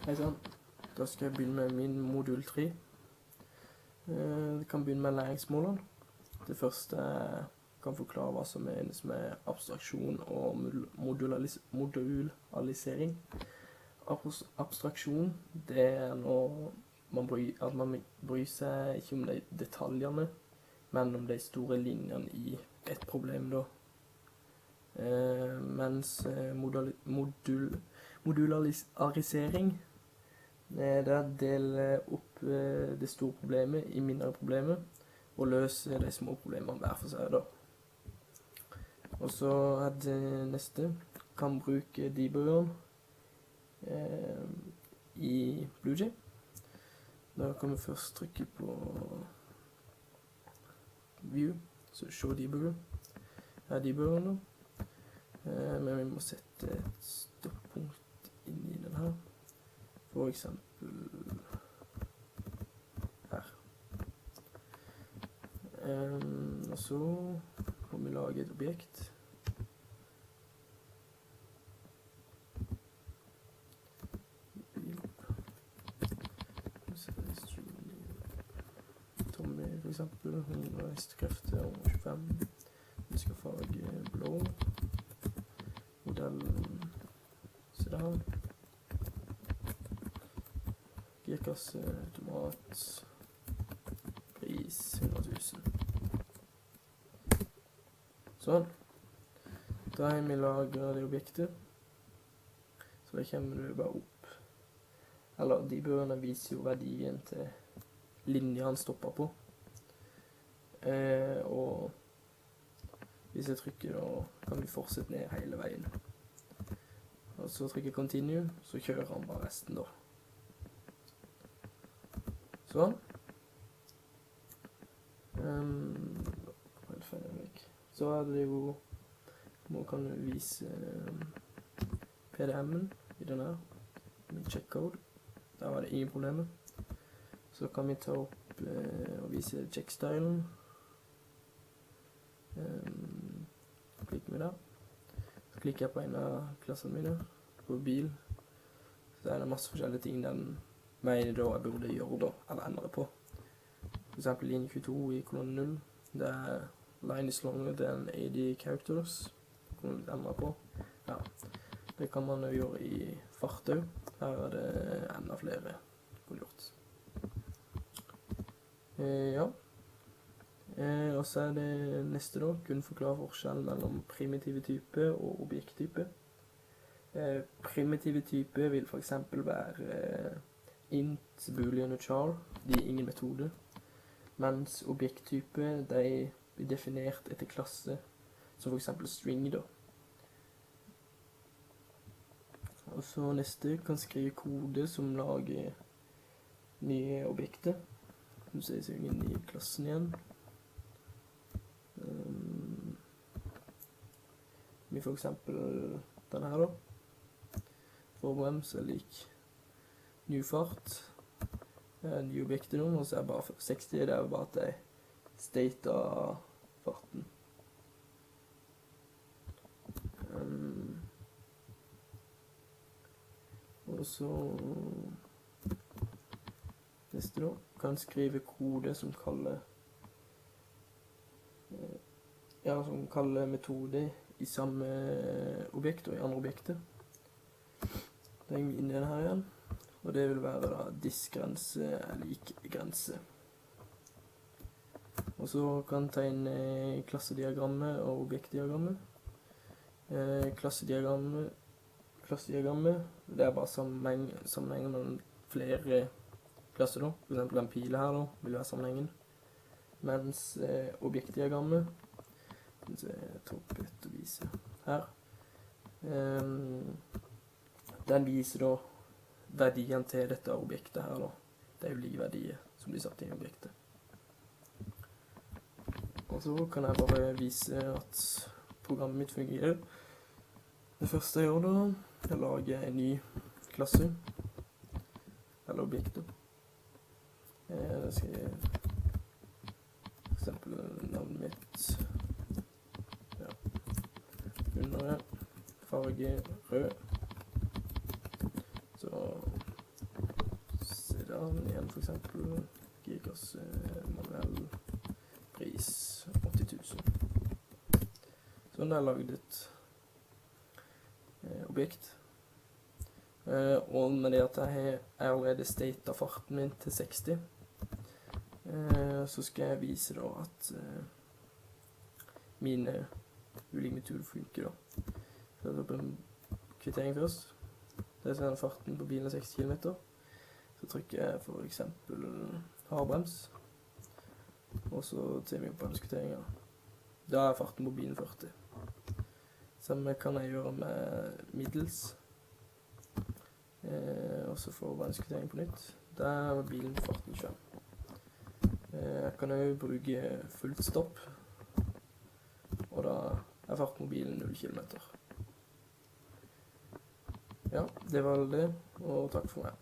Hei sann, da skal jeg begynne med min modul 3. Jeg kan begynne med læringsmålene. Det første kan forklare hva som menes med abstraksjon og modulalisering. Abstraksjon, det når man bryr seg ikke om de detaljene, men om de store linjene i et problem da. Mens modularisering, det å dele opp det store problemet i mindre problemer, og løse de små problemene hver for seg da. Og så det neste, kan bruke debuggeren i BlueJ. Da kan vi først trykke på View, så se debugger. Her debuggeren da. Men vi må sette et stoppunkt inn i den her. For eksempel her. Og så må vi lage et objekt. Tommy for eksempel, 100 hestekrefter og 25. Vi skal farge blå. Modellen, se der. Girkasse, automat, pris 100 000. Sånn. Da har vi lagret det objektet. Så da kommer det bare opp. Eller de bøkene viser jo verdien til linjen han stopper på. Og hvis jeg trykker da, kan vi fortsette ned hele veien. Og så trykker continue, så kjører han bare resten da. Sånn. Så det jo, nå kan vi vise PDM-en i denne her, med checkcode. Der var det ingen problemer. Så kan vi ta opp og vise checkstylen. Klikk med der. Så klikker jeg på en av klassene mine, på bil. Så er det masse forskjellige ting den mener da jeg burde gjøre da, eller endre på. For eksempel linje 22 i kolonne 0. Det er line is longer than 80 characters. Det kan man endre på. Ja, det kan man jo gjøre i fart også. Her er det enda flere kunne gjort. Ja. Og så er det neste da, kun forklare forskjellen mellom primitive type og objekttype. Primitive type vil for eksempel være int, boolean og char, de er ingen metode. Mens objekttype, de blir definert etter klasse, som for eksempel string da. Og så neste kan skrive kode som lager nye objekter. Nu ser jeg inn i klassen igjen. Vi for eksempel denne her da. Forbrem så er lik ny fart. Nye objekter nå, og så er bare 60, det er bare at jeg stater farten. Og så neste da, kan skrive kode som kaller metode i samme objekt og i andre objekter. Da er vi inn i denne her igjen, og det vil være da diskgrense er lik grense. Og så kan jeg tegne klassediagrammet og objektdiagrammet. Klassediagrammet, det er bare sammenhengen mellom flere klasser da. For eksempel den pilen her da, vil være sammenhengen. Mens objektdiagrammet, jeg tar opp et og viser her. Den viser da verdien til dette objektet her da. Det er ulike verdier som blir satt inn i objektet. Og så kan jeg bare vise at programmet mitt fungerer. Det første jeg gjør da, jeg lager en ny klasse, eller objekter. Da skal jeg for eksempel navnet mitt, ja, under farge rød. Så der har den igjen for eksempel girkasse, manuell, pris 80 000. Så den har laget et objekt. Og med det at jeg allerede statet farten min til 60, så skal jeg vise da at mine ulike metoder funker da. Så jeg tar på en kvittering først. Det er farten på bilen 60 km. Så trykker jeg for eksempel hardbrems. Og så tar vi opp bremskvitteringen. Da er farten på bilen 40. Samme kan jeg gjøre med middels. Og så får bremskvitteringen på nytt. Der er bilen på farten 25. Jeg kan jo bruke fullt stopp. Og da er farten på bilen 0 km. Ja, det var det, og takk for meg.